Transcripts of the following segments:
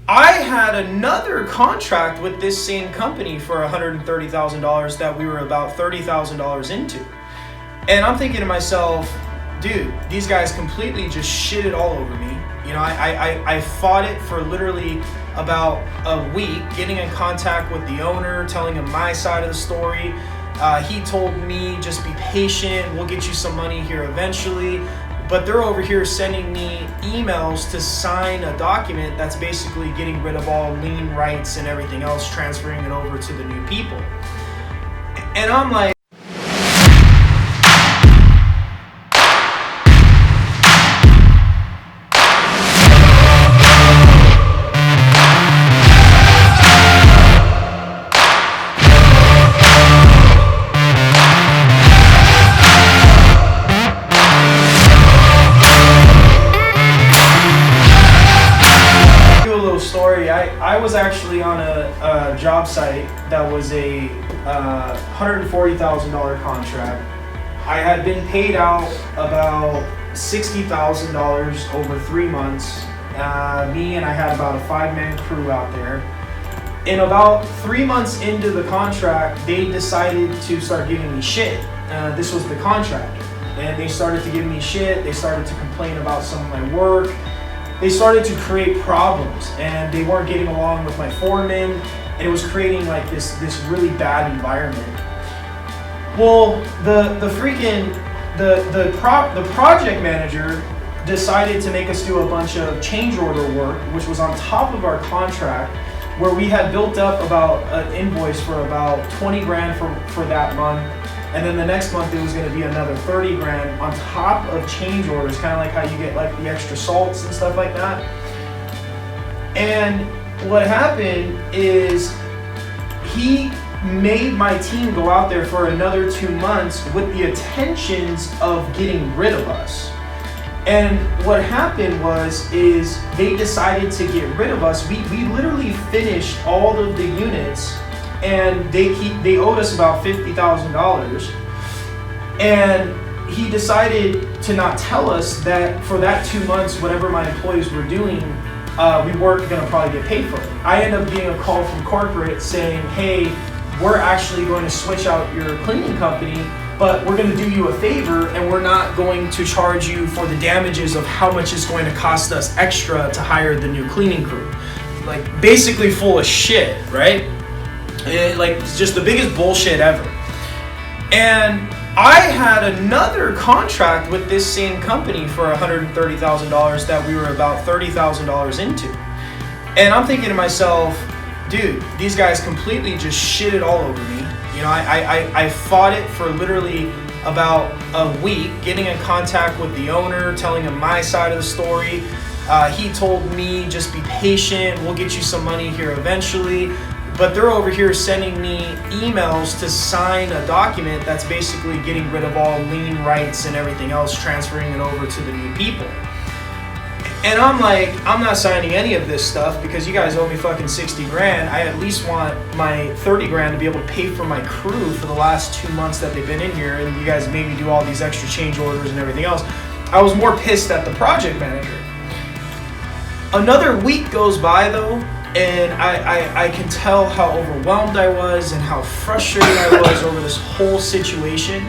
I had another contract with this same company for $130,000 that we were about $30,000 into. And I'm thinking to myself, dude, these guys completely just shitted all over me. You know, I fought it for literally about a week, getting in contact with the owner, telling him my side of the story. He told me, just be patient, we'll get you some money here eventually. But they're over here sending me emails to sign a document that's basically getting rid of all lien rights and everything else, transferring it over to the new people. And I'm like, I was actually on a job site that was a $140,000 contract. I had been paid out about $60,000 over 3 months. Me and I had about a 5-man crew out there. And about 3 months into the contract, they decided to start giving me shit. This was the contract. And they started to give me shit. They started to complain about some of my work. They started to create problems, and they weren't getting along with my foreman, and it was creating like this really bad environment. Well, the project manager decided to make us do a bunch of change order work, which was on top of our contract, where we had built up about an invoice for about 20 grand for that month. And then the next month it was going to be another 30 grand on top of change orders, kind of like how you get like the extra salts and stuff like that. And what happened is he made my team go out there for another 2 months with the intentions of getting rid of us. And what happened is they decided to get rid of us. We literally finished all of the units, and they owed us about $50,000. And he decided to not tell us that for that 2 months, whatever my employees were doing, we weren't gonna probably get paid for it. I ended up getting a call from corporate saying, hey, we're actually going to switch out your cleaning company, but we're going to do you a favor, and we're not going to charge you for the damages of how much it's going to cost us extra to hire the new cleaning crew. Like, basically full of shit, right? Like, just the biggest bullshit ever. And I had another contract with this same company for $130,000 that we were about $30,000 into. And I'm thinking to myself, dude, these guys completely just shitted all over me. You know, I fought it for literally about a week, getting in contact with the owner, telling him my side of the story. He told me, just be patient, we'll get you some money here eventually. But they're over here sending me emails to sign a document that's basically getting rid of all lien rights and everything else, transferring it over to the new people. And I'm like, I'm not signing any of this stuff because you guys owe me fucking 60 grand. I at least want my 30 grand to be able to pay for my crew for the last 2 months that they've been in here, and you guys made me do all these extra change orders and everything else. I was more pissed at the project manager. Another week goes by though, and I can tell how overwhelmed I was and how frustrated I was over this whole situation.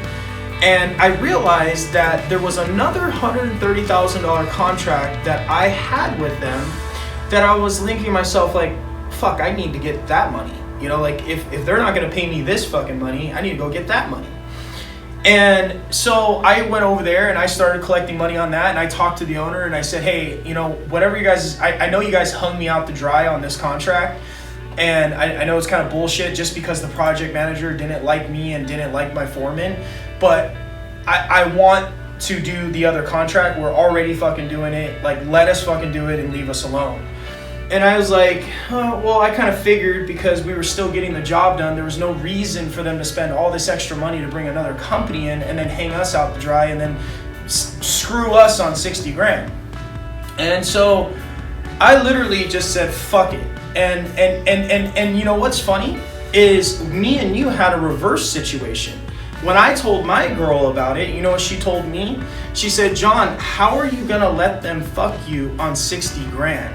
And I realized that there was another $130,000 contract that I had with them that I was thinking to myself, like, fuck, I need to get that money. You know, like, if they're not going to pay me this fucking money, I need to go get that money. And so I went over there and I started collecting money on that, and I talked to the owner and I said, hey, you know, whatever you guys, I know you guys hung me out to dry on this contract, and I know it's kind of bullshit just because the project manager didn't like me and didn't like my foreman, but I want to do the other contract. We're already fucking doing it. Like, let us fucking do it and leave us alone. And I was like, oh, well, I kind of figured because we were still getting the job done, there was no reason for them to spend all this extra money to bring another company in and then hang us out to dry and then screw us on 60 grand. And so I literally just said, fuck it. And you know what's funny is me and you had a reverse situation. When I told my girl about it, you know what she told me? She said, John, how are you gonna let them fuck you on 60 grand?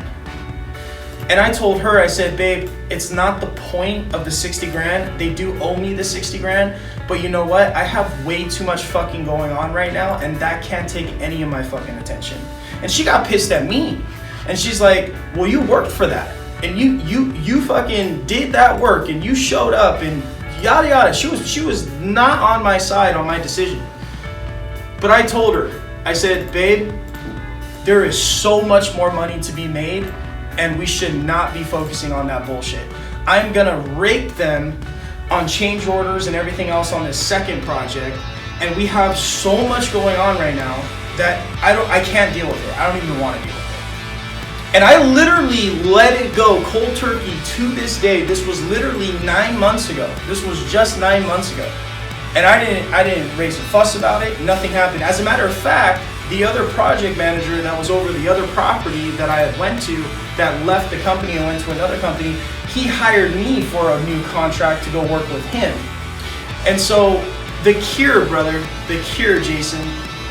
And I told her, I said, babe, it's not the point of the 60 grand. They do owe me the 60 grand, but you know what? I have way too much fucking going on right now, and that can't take any of my fucking attention. And she got pissed at me. And she's like, well, you worked for that. And you fucking did that work, and you showed up, and yada yada. She was not on my side on my decision. But I told her, I said, babe, there is so much more money to be made, and we should not be focusing on that bullshit. I'm gonna rake them on change orders and everything else on this second project, and we have so much going on right now that I can't deal with it. I don't even want to deal with it. And I literally let it go cold turkey to this day. This was literally 9 months ago. This was just 9 months ago. And I didn't raise a fuss about it. Nothing happened. As a matter of fact, the other project manager that was over the other property that I had went to, that left the company and went to another company, he hired me for a new contract to go work with him. And so the cure, brother, the cure, Jason,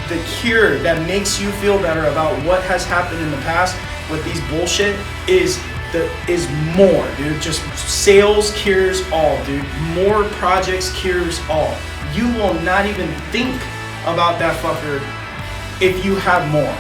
the cure that makes you feel better about what has happened in the past with these bullshit is more, dude. Just sales cures all, dude. More projects cures all. You will not even think about that fucker if you have more.